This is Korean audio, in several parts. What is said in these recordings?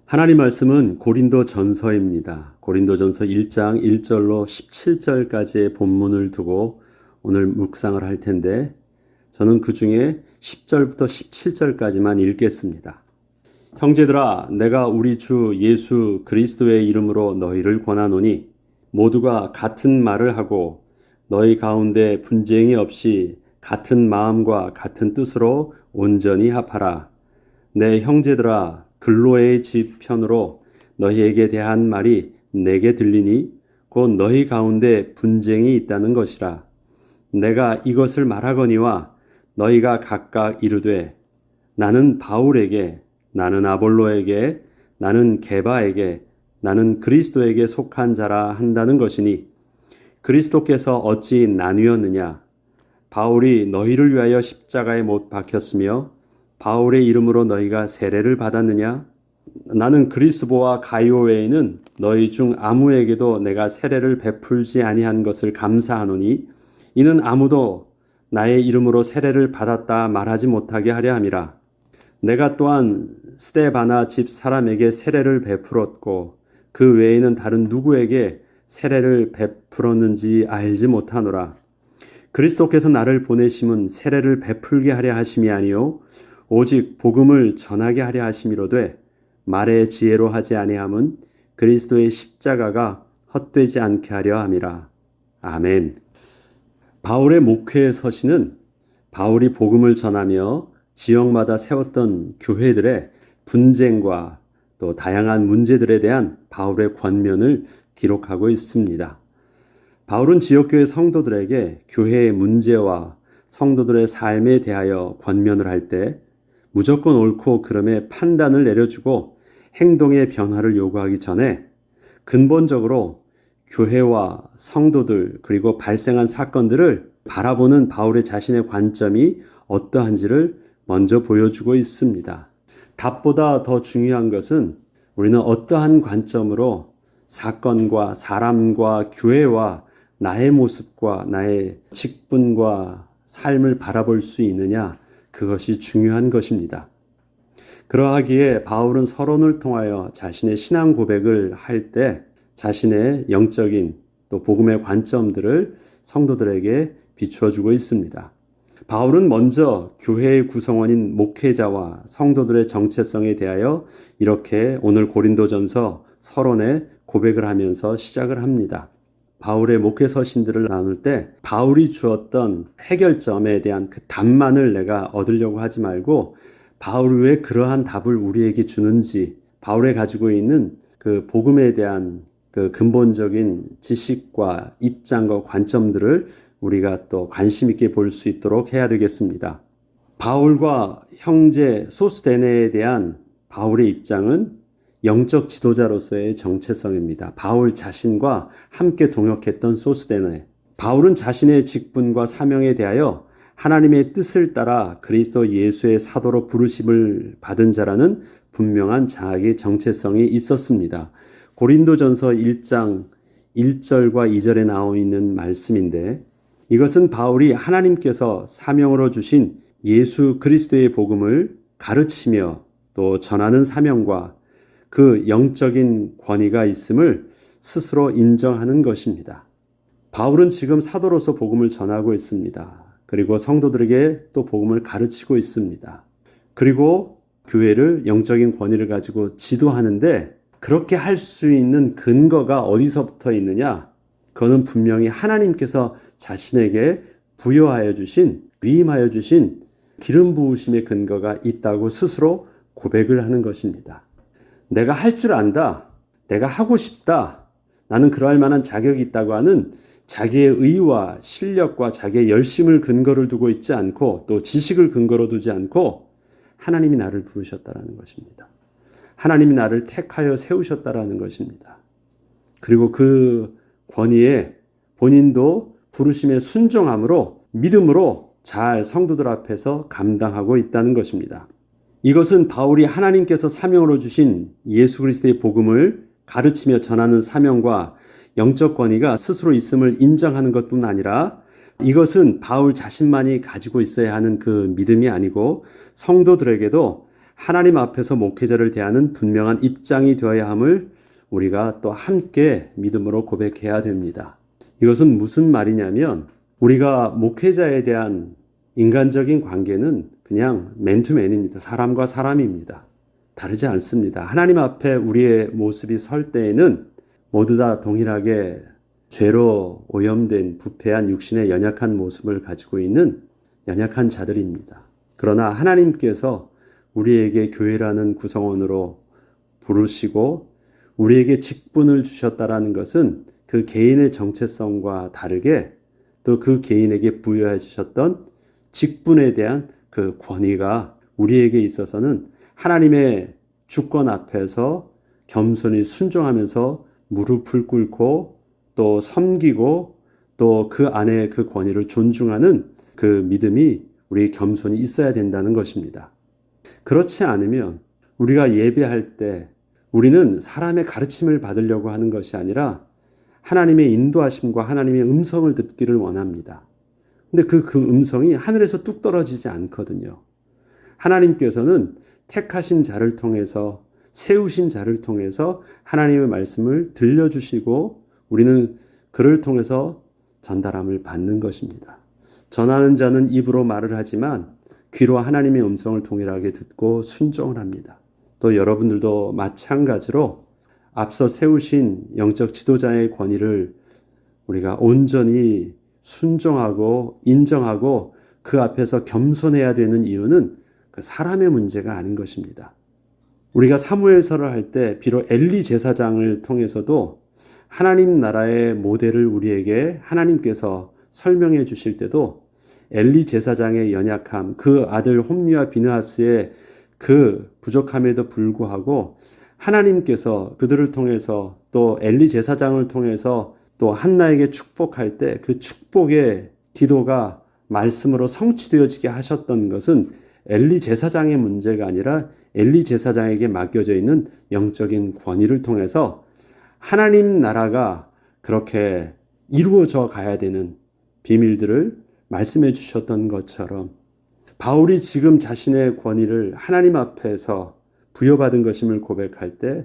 하나님 말씀은 고린도전서입니다. 고린도전서 1장 1절로 17절까지의 본문을 두고 오늘 묵상을 할 텐데 저는 그 중에 10절부터 17절까지만 읽겠습니다. 형제들아, 내가 우리 주 예수 그리스도의 이름으로 너희를 권하노니 모두가 같은 말을 하고 너희 가운데 분쟁이 없이 같은 마음과 같은 뜻으로 온전히 합하라. 내 형제들아, 글로의 집 편으로 너희에게 대한 말이 내게 들리니 곧 너희 가운데 분쟁이 있다는 것이라. 내가 이것을 말하거니와 너희가 각각 이르되 나는 바울에게, 나는 아볼로에게, 나는 게바에게, 나는 그리스도에게 속한 자라 한다는 것이니 그리스도께서 어찌 나뉘었느냐? 바울이 너희를 위하여 십자가에 못 박혔으며 바울의 이름으로 너희가 세례를 받았느냐? 나는 그리스도와 가이오 외에는 너희 중 아무에게도 내가 세례를 베풀지 아니한 것을 감사하노니 이는 아무도 나의 이름으로 세례를 받았다 말하지 못하게 하려 함이라. 내가 또한 스데바나 집 사람에게 세례를 베풀었고 그 외에는 다른 누구에게 세례를 베풀었는지 알지 못하노라. 그리스도께서 나를 보내심은 세례를 베풀게 하려 하심이 아니요 오직 복음을 전하게 하려 하심이로되 말의 지혜로 하지 아니함은 그리스도의 십자가가 헛되지 않게 하려 함이라. 아멘. 바울의 목회의 서신은 바울이 복음을 전하며 지역마다 세웠던 교회들의 분쟁과 또 다양한 문제들에 대한 바울의 권면을 기록하고 있습니다. 바울은 지역교회 성도들에게 교회의 문제와 성도들의 삶에 대하여 권면을 할 때 무조건 옳고 그름의 판단을 내려주고 행동의 변화를 요구하기 전에 근본적으로 교회와 성도들 그리고 발생한 사건들을 바라보는 바울의 자신의 관점이 어떠한지를 먼저 보여주고 있습니다. 답보다 더 중요한 것은 우리는 어떠한 관점으로 사건과 사람과 교회와 나의 모습과 나의 직분과 삶을 바라볼 수 있느냐, 그것이 중요한 것입니다. 그러하기에 바울은 서론을 통하여 자신의 신앙 고백을 할 때 자신의 영적인 또 복음의 관점들을 성도들에게 비추어주고 있습니다. 바울은 먼저 교회의 구성원인 목회자와 성도들의 정체성에 대하여 이렇게 오늘 고린도전서 서론에 고백을 하면서 시작을 합니다. 바울의 목회 서신들을 나눌 때 바울이 주었던 해결점에 대한 그 답만을 내가 얻으려고 하지 말고 바울이 왜 그러한 답을 우리에게 주는지, 바울이 가지고 있는 그 복음에 대한 그 근본적인 지식과 입장과 관점들을 우리가 또 관심 있게 볼 수 있도록 해야 되겠습니다. 바울과 형제 소스데네에 대한 바울의 입장은 영적 지도자로서의 정체성입니다. 바울 자신과 함께 동역했던 소스데네. 바울은 자신의 직분과 사명에 대하여 하나님의 뜻을 따라 그리스도 예수의 사도로 부르심을 받은 자라는 분명한 자기 정체성이 있었습니다. 고린도전서 1장 1절과 2절에 나와 있는 말씀인데 이것은 바울이 하나님께서 사명으로 주신 예수 그리스도의 복음을 가르치며 또 전하는 사명과 그 영적인 권위가 있음을 스스로 인정하는 것입니다. 바울은 지금 사도로서 복음을 전하고 있습니다. 그리고 성도들에게 또 복음을 가르치고 있습니다. 그리고 교회를 영적인 권위를 가지고 지도하는데 그렇게 할 수 있는 근거가 어디서부터 있느냐? 그거는 분명히 하나님께서 자신에게 부여하여 주신, 위임하여 주신 기름 부으심의 근거가 있다고 스스로 고백을 하는 것입니다. 내가 할 줄 안다, 내가 하고 싶다, 나는 그러할 만한 자격이 있다고 하는 자기의 의와 실력과 자기의 열심을 근거를 두고 있지 않고 또 지식을 근거로 두지 않고 하나님이 나를 부르셨다라는 것입니다. 하나님이 나를 택하여 세우셨다라는 것입니다. 그리고 그 권위에 본인도 부르심에 순종함으로 믿음으로 잘 성도들 앞에서 감당하고 있다는 것입니다. 이것은 바울이 하나님께서 사명으로 주신 예수 그리스도의 복음을 가르치며 전하는 사명과 영적 권위가 스스로 있음을 인정하는 것뿐 아니라 이것은 바울 자신만이 가지고 있어야 하는 그 믿음이 아니고 성도들에게도 하나님 앞에서 목회자를 대하는 분명한 입장이 되어야 함을 우리가 또 함께 믿음으로 고백해야 됩니다. 이것은 무슨 말이냐면 우리가 목회자에 대한 인간적인 관계는 그냥 맨투맨입니다. 사람과 사람입니다. 다르지 않습니다. 하나님 앞에 우리의 모습이 설 때에는 모두 다 동일하게 죄로 오염된 부패한 육신의 연약한 모습을 가지고 있는 연약한 자들입니다. 그러나 하나님께서 우리에게 교회라는 구성원으로 부르시고 우리에게 직분을 주셨다라는 것은 그 개인의 정체성과 다르게 또 그 개인에게 부여해 주셨던 직분에 대한 그 권위가 우리에게 있어서는 하나님의 주권 앞에서 겸손히 순종하면서 무릎을 꿇고 또 섬기고 또 그 안에 그 권위를 존중하는 그 믿음이 우리 겸손히 있어야 된다는 것입니다. 그렇지 않으면 우리가 예배할 때 우리는 사람의 가르침을 받으려고 하는 것이 아니라 하나님의 인도하심과 하나님의 음성을 듣기를 원합니다. 근데 그 음성이 하늘에서 뚝 떨어지지 않거든요. 하나님께서는 택하신 자를 통해서 세우신 자를 통해서 하나님의 말씀을 들려주시고 우리는 그를 통해서 전달함을 받는 것입니다. 전하는 자는 입으로 말을 하지만 귀로 하나님의 음성을 동일하게 듣고 순종을 합니다. 또 여러분들도 마찬가지로 앞서 세우신 영적 지도자의 권위를 우리가 온전히 순종하고 인정하고 그 앞에서 겸손해야 되는 이유는 그 사람의 문제가 아닌 것입니다. 우리가 사무엘서를 할 때 비록 엘리 제사장을 통해서도 하나님 나라의 모델을 우리에게 하나님께서 설명해 주실 때도 엘리 제사장의 연약함, 그 아들 홈리와 비느하스의 그 부족함에도 불구하고 하나님께서 그들을 통해서 또 엘리 제사장을 통해서 또 한나에게 축복할 때 그 축복의 기도가 말씀으로 성취되어지게 하셨던 것은 엘리 제사장의 문제가 아니라 엘리 제사장에게 맡겨져 있는 영적인 권위를 통해서 하나님 나라가 그렇게 이루어져 가야 되는 비밀들을 말씀해 주셨던 것처럼 바울이 지금 자신의 권위를 하나님 앞에서 부여받은 것임을 고백할 때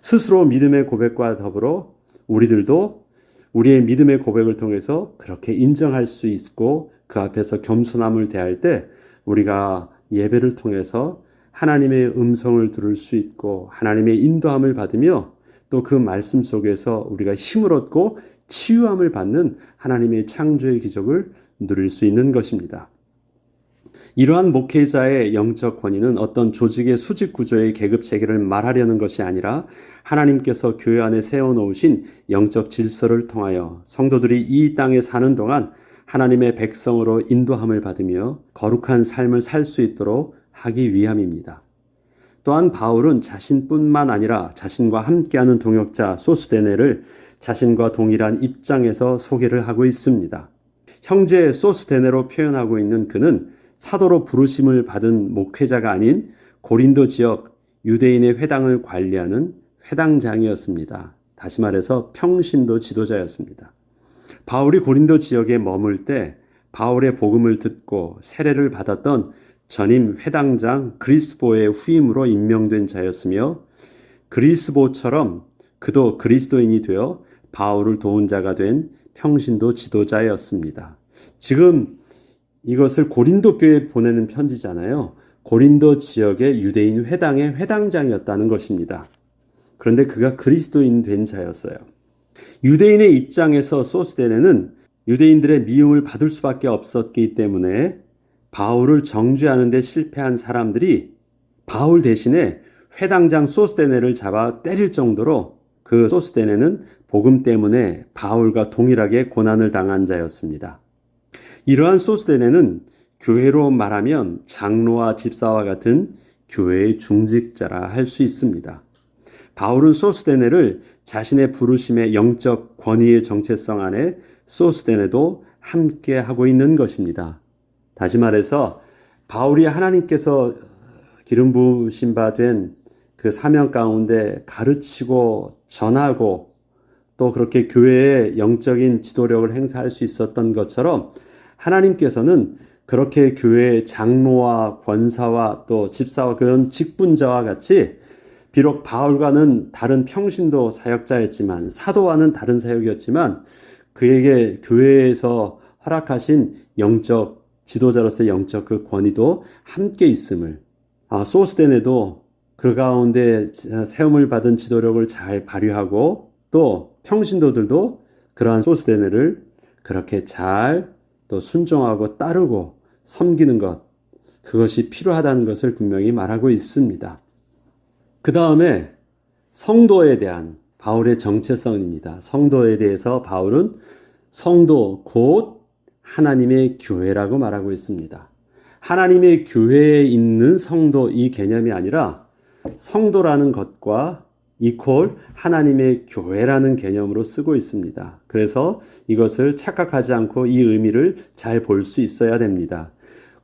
스스로 믿음의 고백과 더불어 우리들도 우리의 믿음의 고백을 통해서 그렇게 인정할 수 있고 그 앞에서 겸손함을 대할 때 우리가 예배를 통해서 하나님의 음성을 들을 수 있고 하나님의 인도함을 받으며 또 그 말씀 속에서 우리가 힘을 얻고 치유함을 받는 하나님의 창조의 기적을 누릴 수 있는 것입니다. 이러한 목회자의 영적 권위는 어떤 조직의 수직 구조의 계급 체계를 말하려는 것이 아니라 하나님께서 교회 안에 세워놓으신 영적 질서를 통하여 성도들이 이 땅에 사는 동안 하나님의 백성으로 인도함을 받으며 거룩한 삶을 살 수 있도록 하기 위함입니다. 또한 바울은 자신뿐만 아니라 자신과 함께하는 동역자 소스데네를 자신과 동일한 입장에서 소개를 하고 있습니다. 형제 소스데네로 표현하고 있는 그는 사도로 부르심을 받은 목회자가 아닌 고린도 지역 유대인의 회당을 관리하는 회당장이었습니다. 다시 말해서 평신도 지도자였습니다. 바울이 고린도 지역에 머물 때 바울의 복음을 듣고 세례를 받았던 전임 회당장 그리스보의 후임으로 임명된 자였으며 그리스보처럼 그도 그리스도인이 되어 바울을 도운 자가 된 평신도 지도자였습니다. 지금 이것을 고린도 교회에 보내는 편지잖아요. 고린도 지역의 유대인 회당의 회당장이었다는 것입니다. 그런데 그가 그리스도인 된 자였어요. 유대인의 입장에서 소스데네는 유대인들의 미움을 받을 수밖에 없었기 때문에 바울을 정죄하는 데 실패한 사람들이 바울 대신에 회당장 소스데네를 잡아 때릴 정도로 그 소스데네는 복음 때문에 바울과 동일하게 고난을 당한 자였습니다. 이러한 소스데네는 교회로 말하면 장로와 집사와 같은 교회의 중직자라 할 수 있습니다. 바울은 소스데네를 자신의 부르심의 영적 권위의 정체성 안에 소스데네도 함께 하고 있는 것입니다. 다시 말해서 바울이 하나님께서 기름 부으신 바 된 그 사명 가운데 가르치고 전하고 또 그렇게 교회의 영적인 지도력을 행사할 수 있었던 것처럼 하나님께서는 그렇게 교회의 장로와 권사와 또 집사와 그런 직분자와 같이 비록 바울과는 다른 평신도 사역자였지만 사도와는 다른 사역이었지만 그에게 교회에서 허락하신 영적 지도자로서의 영적 그 권위도 함께 있음을 소스덴에도 그 가운데 세움을 받은 지도력을 잘 발휘하고 또 평신도들도 그러한 소스덴을 그렇게 잘 또 순종하고 따르고 섬기는 것 그것이 필요하다는 것을 분명히 말하고 있습니다. 그 다음에 성도에 대한 바울의 정체성입니다. 성도에 대해서 바울은 성도 곧 하나님의 교회라고 말하고 있습니다. 하나님의 교회에 있는 성도 이 개념이 아니라 성도라는 것과 이퀄 하나님의 교회라는 개념으로 쓰고 있습니다. 그래서 이것을 착각하지 않고 이 의미를 잘 볼 수 있어야 됩니다.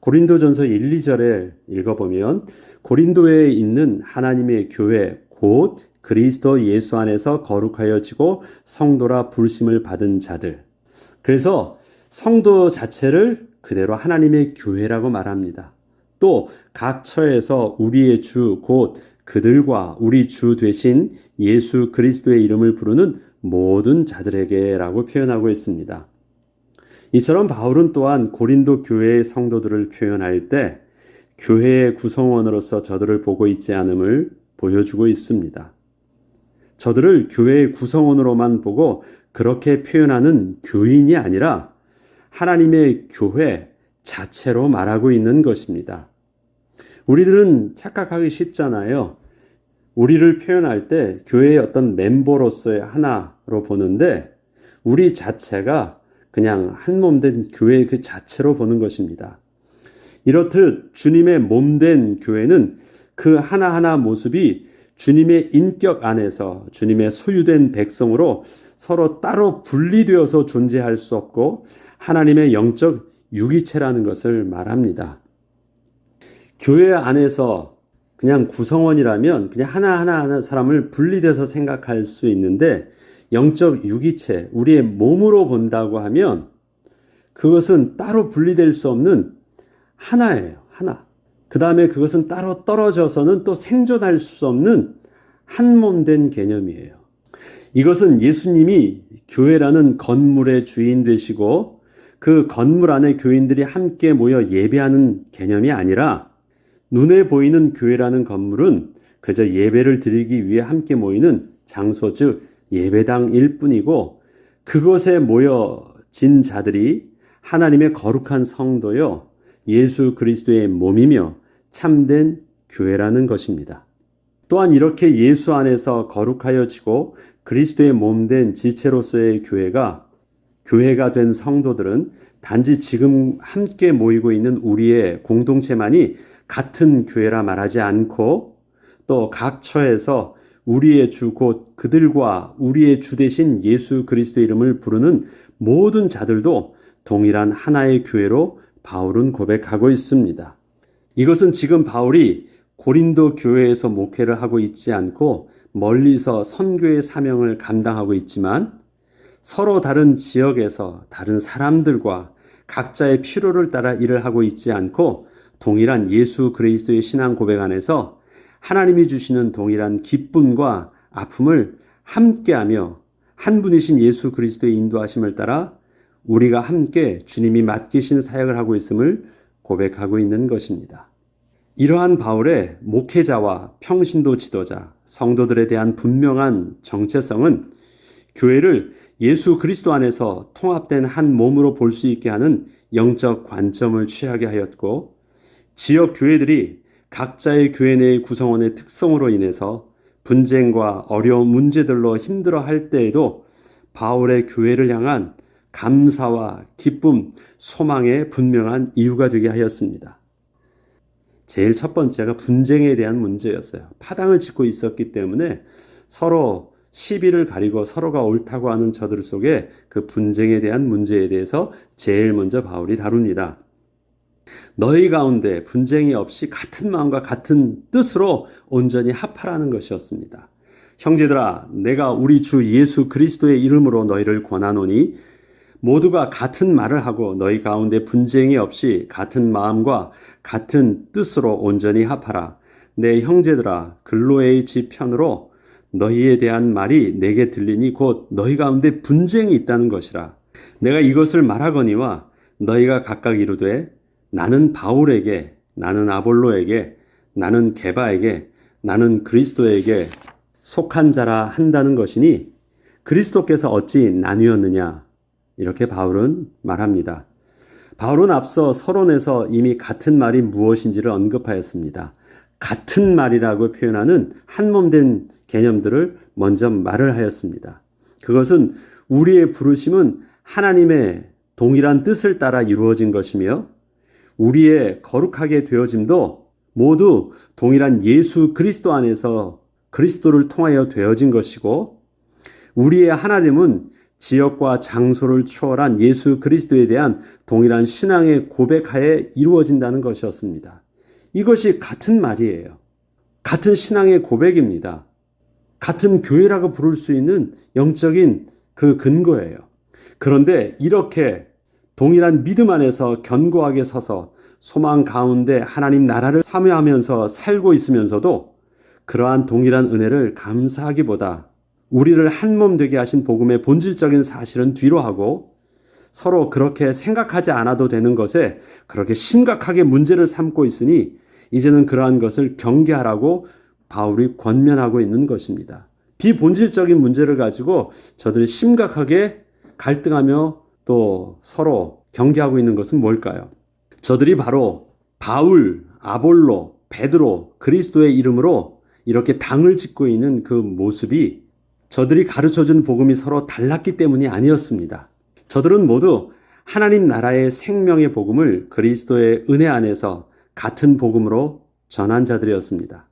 고린도전서 1, 2절에 읽어보면 고린도에 있는 하나님의 교회 곧 그리스도 예수 안에서 거룩하여지고 성도라 부르심을 받은 자들. 그래서 성도 자체를 그대로 하나님의 교회라고 말합니다. 또 각 처에서 우리의 주 곧 그들과 우리 주 되신 예수 그리스도의 이름을 부르는 모든 자들에게라고 표현하고 있습니다. 이처럼 바울은 또한 고린도 교회의 성도들을 표현할 때 교회의 구성원으로서 저들을 보고 있지 않음을 보여주고 있습니다. 저들을 교회의 구성원으로만 보고 그렇게 표현하는 교인이 아니라 하나님의 교회 자체로 말하고 있는 것입니다. 우리들은 착각하기 쉽잖아요. 우리를 표현할 때 교회의 어떤 멤버로서의 하나로 보는데 우리 자체가 그냥 한 몸 된 교회 그 자체로 보는 것입니다. 이렇듯 주님의 몸 된 교회는 그 하나하나 모습이 주님의 인격 안에서 주님의 소유된 백성으로 서로 따로 분리되어서 존재할 수 없고 하나님의 영적 유기체라는 것을 말합니다. 교회 안에서 그냥 구성원이라면 그냥 하나하나 사람을 분리돼서 생각할 수 있는데 영적 유기체, 우리의 몸으로 본다고 하면 그것은 따로 분리될 수 없는 하나예요. 하나. 그 다음에 그것은 따로 떨어져서는 또 생존할 수 없는 한 몸 된 개념이에요. 이것은 예수님이 교회라는 건물의 주인 되시고 그 건물 안에 교인들이 함께 모여 예배하는 개념이 아니라 눈에 보이는 교회라는 건물은 그저 예배를 드리기 위해 함께 모이는 장소 즉 예배당일 뿐이고 그곳에 모여진 자들이 하나님의 거룩한 성도요 예수 그리스도의 몸이며 참된 교회라는 것입니다. 또한 이렇게 예수 안에서 거룩하여지고 그리스도의 몸된 지체로서의 교회가 된 성도들은 단지 지금 함께 모이고 있는 우리의 공동체만이 같은 교회라 말하지 않고 또 각 처에서 우리의 주 곧 그들과 우리의 주 되신 예수 그리스도의 이름을 부르는 모든 자들도 동일한 하나의 교회로 바울은 고백하고 있습니다. 이것은 지금 바울이 고린도 교회에서 목회를 하고 있지 않고 멀리서 선교의 사명을 감당하고 있지만 서로 다른 지역에서 다른 사람들과 각자의 필요를 따라 일을 하고 있지 않고 동일한 예수 그리스도의 신앙 고백 안에서 하나님이 주시는 동일한 기쁨과 아픔을 함께하며 한 분이신 예수 그리스도의 인도하심을 따라 우리가 함께 주님이 맡기신 사역을 하고 있음을 고백하고 있는 것입니다. 이러한 바울의 목회자와 평신도 지도자, 성도들에 대한 분명한 정체성은 교회를 예수 그리스도 안에서 통합된 한 몸으로 볼 수 있게 하는 영적 관점을 취하게 하였고 지역 교회들이 각자의 교회 내의 구성원의 특성으로 인해서 분쟁과 어려운 문제들로 힘들어할 때에도 바울의 교회를 향한 감사와 기쁨, 소망의 분명한 이유가 되게 하였습니다. 제일 첫 번째가 분쟁에 대한 문제였어요. 파당을 짓고 있었기 때문에 서로 시비를 가리고 서로가 옳다고 하는 저들 속에 그 분쟁에 대한 문제에 대해서 제일 먼저 바울이 다룹니다. 너희 가운데 분쟁이 없이 같은 마음과 같은 뜻으로 온전히 합하라는 것이었습니다. 형제들아, 내가 우리 주 예수 그리스도의 이름으로 너희를 권하노니 모두가 같은 말을 하고 너희 가운데 분쟁이 없이 같은 마음과 같은 뜻으로 온전히 합하라. 내 형제들아, 글로의 집 편으로 너희에 대한 말이 내게 들리니 곧 너희 가운데 분쟁이 있다는 것이라. 내가 이것을 말하거니와 너희가 각각 이르되 나는 바울에게, 나는 아볼로에게, 나는 게바에게, 나는 그리스도에게 속한 자라 한다는 것이니 그리스도께서 어찌 나뉘었느냐? 이렇게 바울은 말합니다. 바울은 앞서 서론에서 이미 같은 말이 무엇인지를 언급하였습니다. 같은 말이라고 표현하는 한몸된 개념들을 먼저 말을 하였습니다. 그것은 우리의 부르심은 하나님의 동일한 뜻을 따라 이루어진 것이며 우리의 거룩하게 되어짐도 모두 동일한 예수 그리스도 안에서 그리스도를 통하여 되어진 것이고 우리의 하나됨은 지역과 장소를 초월한 예수 그리스도에 대한 동일한 신앙의 고백하에 이루어진다는 것이었습니다. 이것이 같은 말이에요. 같은 신앙의 고백입니다. 같은 교회라고 부를 수 있는 영적인 그 근거예요. 그런데 이렇게 동일한 믿음 안에서 견고하게 서서 소망 가운데 하나님 나라를 사모하면서 살고 있으면서도 그러한 동일한 은혜를 감사하기보다 우리를 한 몸 되게 하신 복음의 본질적인 사실은 뒤로 하고 서로 그렇게 생각하지 않아도 되는 것에 그렇게 심각하게 문제를 삼고 있으니 이제는 그러한 것을 경계하라고 바울이 권면하고 있는 것입니다. 비본질적인 문제를 가지고 저들이 심각하게 갈등하며 또 서로 경계하고 있는 것은 뭘까요? 저들이 바로 바울, 아볼로, 베드로, 그리스도의 이름으로 이렇게 당을 짓고 있는 그 모습이 저들이 가르쳐준 복음이 서로 달랐기 때문이 아니었습니다. 저들은 모두 하나님 나라의 생명의 복음을 그리스도의 은혜 안에서 같은 복음으로 전한 자들이었습니다.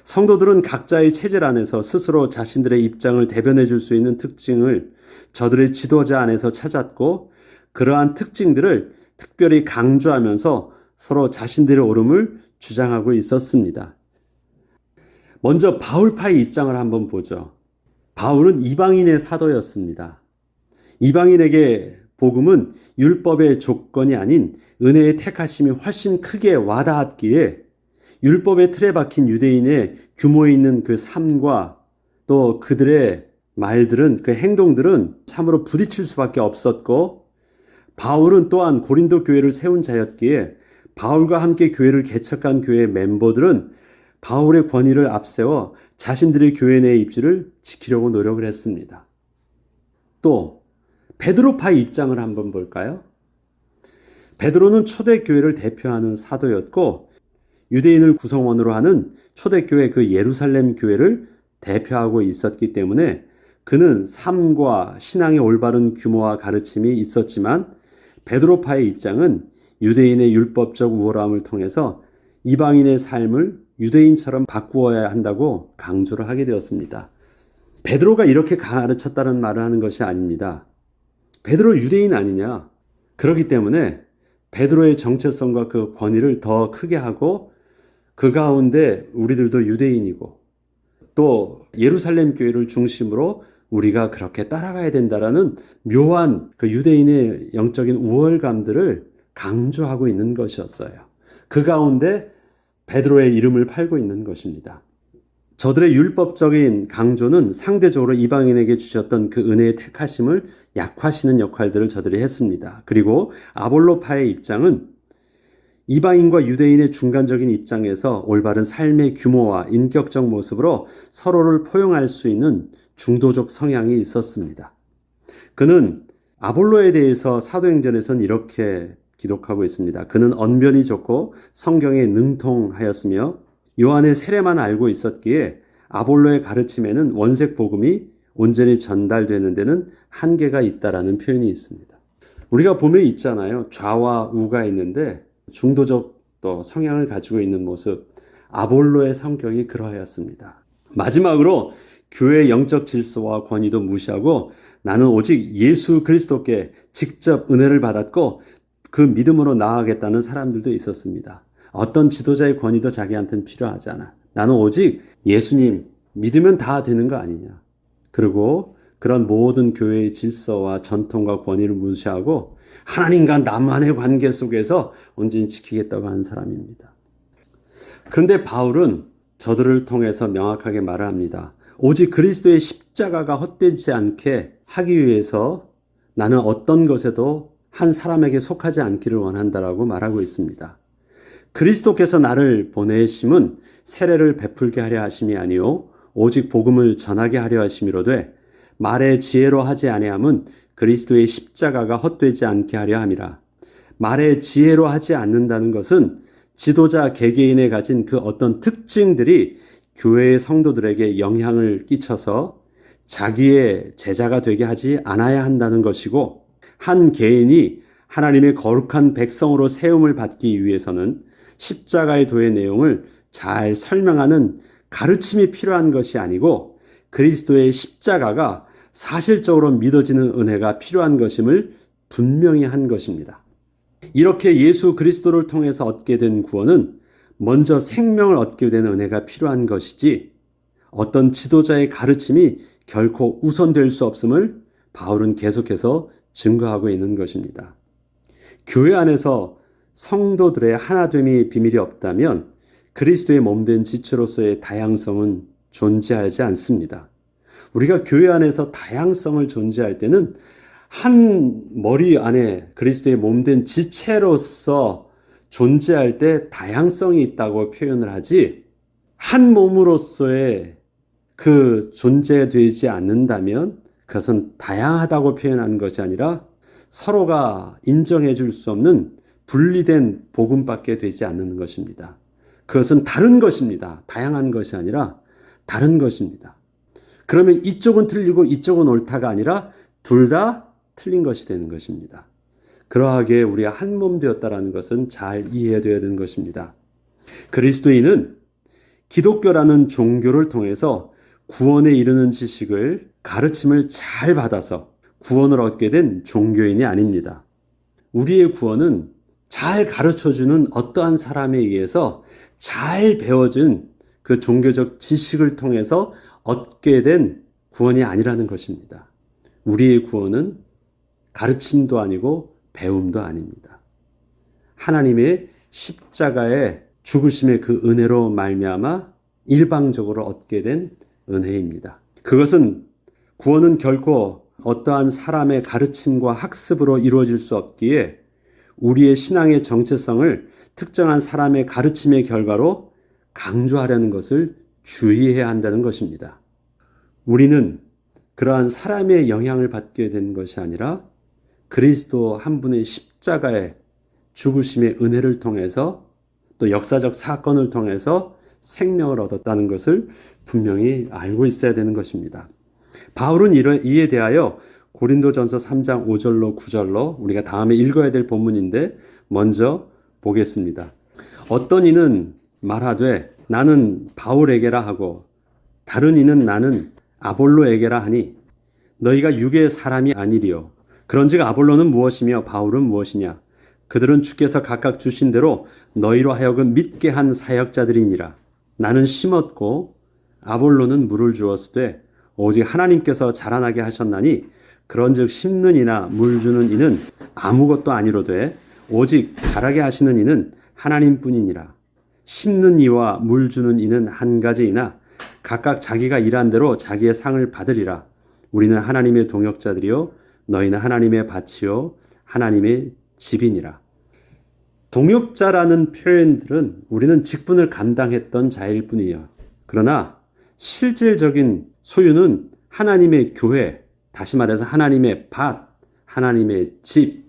성도들은 각자의 체질 안에서 스스로 자신들의 입장을 대변해 줄 수 있는 특징을 저들의 지도자 안에서 찾았고 그러한 특징들을 특별히 강조하면서 서로 자신들의 옳음을 주장하고 있었습니다. 먼저 바울파의 입장을 한번 보죠. 바울은 이방인의 사도였습니다. 이방인에게 복음은 율법의 조건이 아닌 은혜의 택하심이 훨씬 크게 와닿았기에 율법의 틀에 박힌 유대인의 규모 있는 그 삶과 또 그들의 말들은 그 행동들은 참으로 부딪힐 수밖에 없었고 바울은 또한 고린도 교회를 세운 자였기에 바울과 함께 교회를 개척한 교회의 멤버들은 바울의 권위를 앞세워 자신들의 교회 내의 입지를 지키려고 노력을 했습니다. 또 베드로파의 입장을 한번 볼까요? 베드로는 초대교회를 대표하는 사도였고 유대인을 구성원으로 하는 초대교회 그 예루살렘 교회를 대표하고 있었기 때문에 그는 삶과 신앙의 올바른 규모와 가르침이 있었지만 베드로파의 입장은 유대인의 율법적 우월함을 통해서 이방인의 삶을 유대인처럼 바꾸어야 한다고 강조를 하게 되었습니다. 베드로가 이렇게 가르쳤다는 말을 하는 것이 아닙니다. 베드로 유대인 아니냐? 그렇기 때문에 베드로의 정체성과 그 권위를 더 크게 하고 그 가운데 우리들도 유대인이고 또 예루살렘 교회를 중심으로 우리가 그렇게 따라가야 된다라는 묘한 그 유대인의 영적인 우월감들을 강조하고 있는 것이었어요. 그 가운데 베드로의 이름을 팔고 있는 것입니다. 저들의 율법적인 강조는 상대적으로 이방인에게 주셨던 그 은혜의 택하심을 약화시키는 역할들을 저들이 했습니다. 그리고 아볼로파의 입장은 이방인과 유대인의 중간적인 입장에서 올바른 삶의 규모와 인격적 모습으로 서로를 포용할 수 있는 중도적 성향이 있었습니다. 그는 아볼로에 대해서 사도행전에서는 이렇게 기록하고 있습니다. 그는 언변이 좋고 성경에 능통하였으며 요한의 세례만 알고 있었기에 아볼로의 가르침에는 원색 복음이 온전히 전달되는 데는 한계가 있다라는 표현이 있습니다. 우리가 보면 있잖아요. 좌와 우가 있는데 중도적 또 성향을 가지고 있는 모습, 아볼로의 성격이 그러하였습니다. 마지막으로 교회의 영적 질서와 권위도 무시하고 나는 오직 예수 그리스도께 직접 은혜를 받았고 그 믿음으로 나아가겠다는 사람들도 있었습니다. 어떤 지도자의 권위도 자기한테는 필요하지 않아. 나는 오직 예수님 믿으면 다 되는 거 아니냐. 그리고 그런 모든 교회의 질서와 전통과 권위를 무시하고 하나님과 나만의 관계 속에서 온전히 지키겠다고 하는 사람입니다. 그런데 바울은 저들을 통해서 명확하게 말을 합니다. 오직 그리스도의 십자가가 헛되지 않게 하기 위해서 나는 어떤 것에도 한 사람에게 속하지 않기를 원한다라고 말하고 있습니다. 그리스도께서 나를 보내심은 세례를 베풀게 하려 하심이 아니요 오직 복음을 전하게 하려 하심이로되 말의 지혜로 하지 아니함은 그리스도의 십자가가 헛되지 않게 하려 함이라. 말의 지혜로 하지 않는다는 것은 지도자 개개인에 가진 그 어떤 특징들이 교회의 성도들에게 영향을 끼쳐서 자기의 제자가 되게 하지 않아야 한다는 것이고, 한 개인이 하나님의 거룩한 백성으로 세움을 받기 위해서는 십자가의 도의 내용을 잘 설명하는 가르침이 필요한 것이 아니고 그리스도의 십자가가 사실적으로 믿어지는 은혜가 필요한 것임을 분명히 한 것입니다. 이렇게 예수 그리스도를 통해서 얻게 된 구원은 먼저 생명을 얻게 된 은혜가 필요한 것이지 어떤 지도자의 가르침이 결코 우선될 수 없음을 바울은 계속해서 증거하고 있는 것입니다. 교회 안에서 성도들의 하나됨이 비밀이 없다면 그리스도의 몸된 지체로서의 다양성은 존재하지 않습니다. 우리가 교회 안에서 다양성을 존재할 때는 한 머리 안에 그리스도의 몸된 지체로서 존재할 때 다양성이 있다고 표현을 하지, 한 몸으로서의 그 존재되지 않는다면 그것은 다양하다고 표현한 것이 아니라 서로가 인정해 줄 수 없는 분리된 복음밖에 되지 않는 것입니다. 그것은 다른 것입니다. 다양한 것이 아니라 다른 것입니다. 그러면 이쪽은 틀리고 이쪽은 옳다가 아니라 둘 다 틀린 것이 되는 것입니다. 그러하게 우리가 한 몸 되었다는 것은 잘 이해되어야 되는 것입니다. 그리스도인은 기독교라는 종교를 통해서 구원에 이르는 지식을, 가르침을 잘 받아서 구원을 얻게 된 종교인이 아닙니다. 우리의 구원은 잘 가르쳐주는 어떠한 사람에 의해서 잘 배워진 그 종교적 지식을 통해서 얻게 된 구원이 아니라는 것입니다. 우리의 구원은 가르침도 아니고 배움도 아닙니다. 하나님의 십자가의 죽으심의 그 은혜로 말미암아 일방적으로 얻게 된 은혜입니다. 그것은 구원은 결코 어떠한 사람의 가르침과 학습으로 이루어질 수 없기에 우리의 신앙의 정체성을 특정한 사람의 가르침의 결과로 강조하려는 것을 주의해야 한다는 것입니다. 우리는 그러한 사람의 영향을 받게 된 것이 아니라 그리스도 한 분의 십자가의 죽으심의 은혜를 통해서 또 역사적 사건을 통해서 생명을 얻었다는 것을 분명히 알고 있어야 되는 것입니다. 바울은 이에 대하여 고린도전서 3장 5절로 9절로 우리가 다음에 읽어야 될 본문인데 먼저 보겠습니다. 어떤 이는 말하되 나는 바울에게라 하고 다른 이는 나는 아볼로에게라 하니 너희가 육의 사람이 아니리요. 그런즉 아볼로는 무엇이며 바울은 무엇이냐? 그들은 주께서 각각 주신 대로 너희로 하여금 믿게 한 사역자들이니라. 나는 심었고 아볼로는 물을 주었으되 오직 하나님께서 자라나게 하셨나니 그런즉 심는 이나 물 주는 이는 아무것도 아니로되 오직 자라게 하시는 이는 하나님뿐이니라. 심는 이와 물 주는 이는 한 가지이나 각각 자기가 일한 대로 자기의 상을 받으리라. 우리는 하나님의 동역자들이요 너희는 하나님의 밭이요 하나님의 집이니라. 동역자라는 표현들은 우리는 직분을 감당했던 자일 뿐이에요. 그러나 실질적인 소유는 하나님의 교회, 다시 말해서 하나님의 밭, 하나님의 집,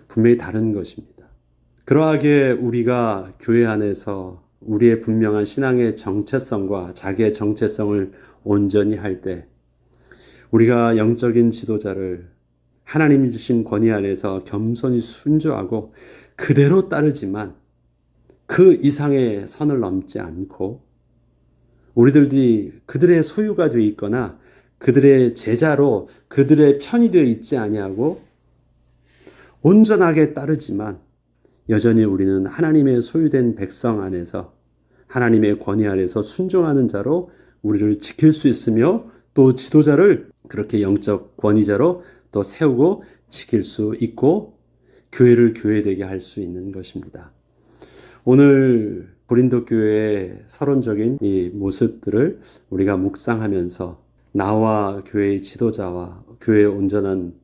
분명히 다른 것입니다. 그러하게 우리가 교회 안에서 우리의 분명한 신앙의 정체성과 자기의 정체성을 온전히 할 때 우리가 영적인 지도자를 하나님이 주신 권위 안에서 겸손히 순종하고 그대로 따르지만 그 이상의 선을 넘지 않고 우리들이 그들의 소유가 되어 있거나 그들의 제자로 그들의 편이 되어 있지 아니하고 온전하게 따르지만 여전히 우리는 하나님의 소유된 백성 안에서 하나님의 권위 아래서 순종하는 자로 우리를 지킬 수 있으며 또 지도자를 그렇게 영적 권위자로 또 세우고 지킬 수 있고 교회를 교회되게 할 수 있는 것입니다. 오늘 고린도 교회의 서론적인 이 모습들을 우리가 묵상하면서 나와 교회의 지도자와 교회의 온전한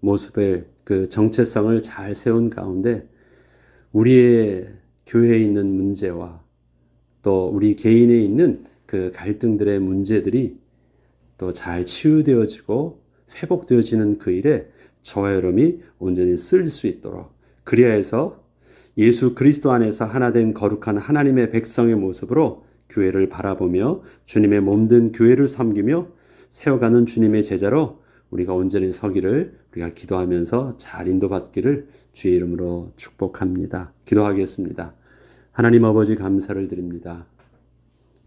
모습의 그 정체성을 잘 세운 가운데 우리의 교회에 있는 문제와 또 우리 개인에 있는 그 갈등들의 문제들이 또 잘 치유되어지고 회복되어지는 그 일에 저와 여러분이 온전히 쓸 수 있도록 그리하여서 예수 그리스도 안에서 하나된 거룩한 하나님의 백성의 모습으로 교회를 바라보며 주님의 몸된 교회를 섬기며 세워가는 주님의 제자로 우리가 온전히 서기를 우리가 기도하면서 잘 인도받기를 주의 이름으로 축복합니다. 기도하겠습니다. 하나님 아버지 감사를 드립니다.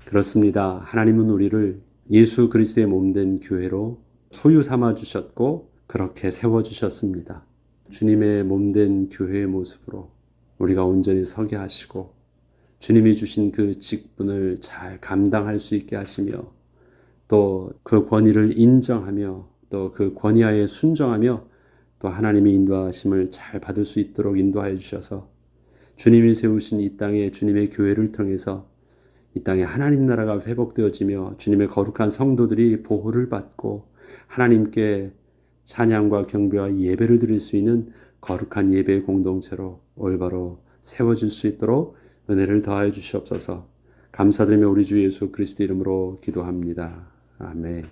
그렇습니다. 하나님은 우리를 예수 그리스도의 몸된 교회로 소유 삼아 주셨고 그렇게 세워주셨습니다. 주님의 몸된 교회의 모습으로 우리가 온전히 서게 하시고 주님이 주신 그 직분을 잘 감당할 수 있게 하시며 또 그 권위를 인정하며 또 그 권위하에 순종하며 또 하나님의 인도하심을 잘 받을 수 있도록 인도하여 주셔서 주님이 세우신 이 땅에 주님의 교회를 통해서 이 땅에 하나님 나라가 회복되어지며 주님의 거룩한 성도들이 보호를 받고 하나님께 찬양과 경배와 예배를 드릴 수 있는 거룩한 예배의 공동체로 올바로 세워질 수 있도록 은혜를 더하여 주시옵소서. 감사드리며 우리 주 예수 그리스도 이름으로 기도합니다. 아멘.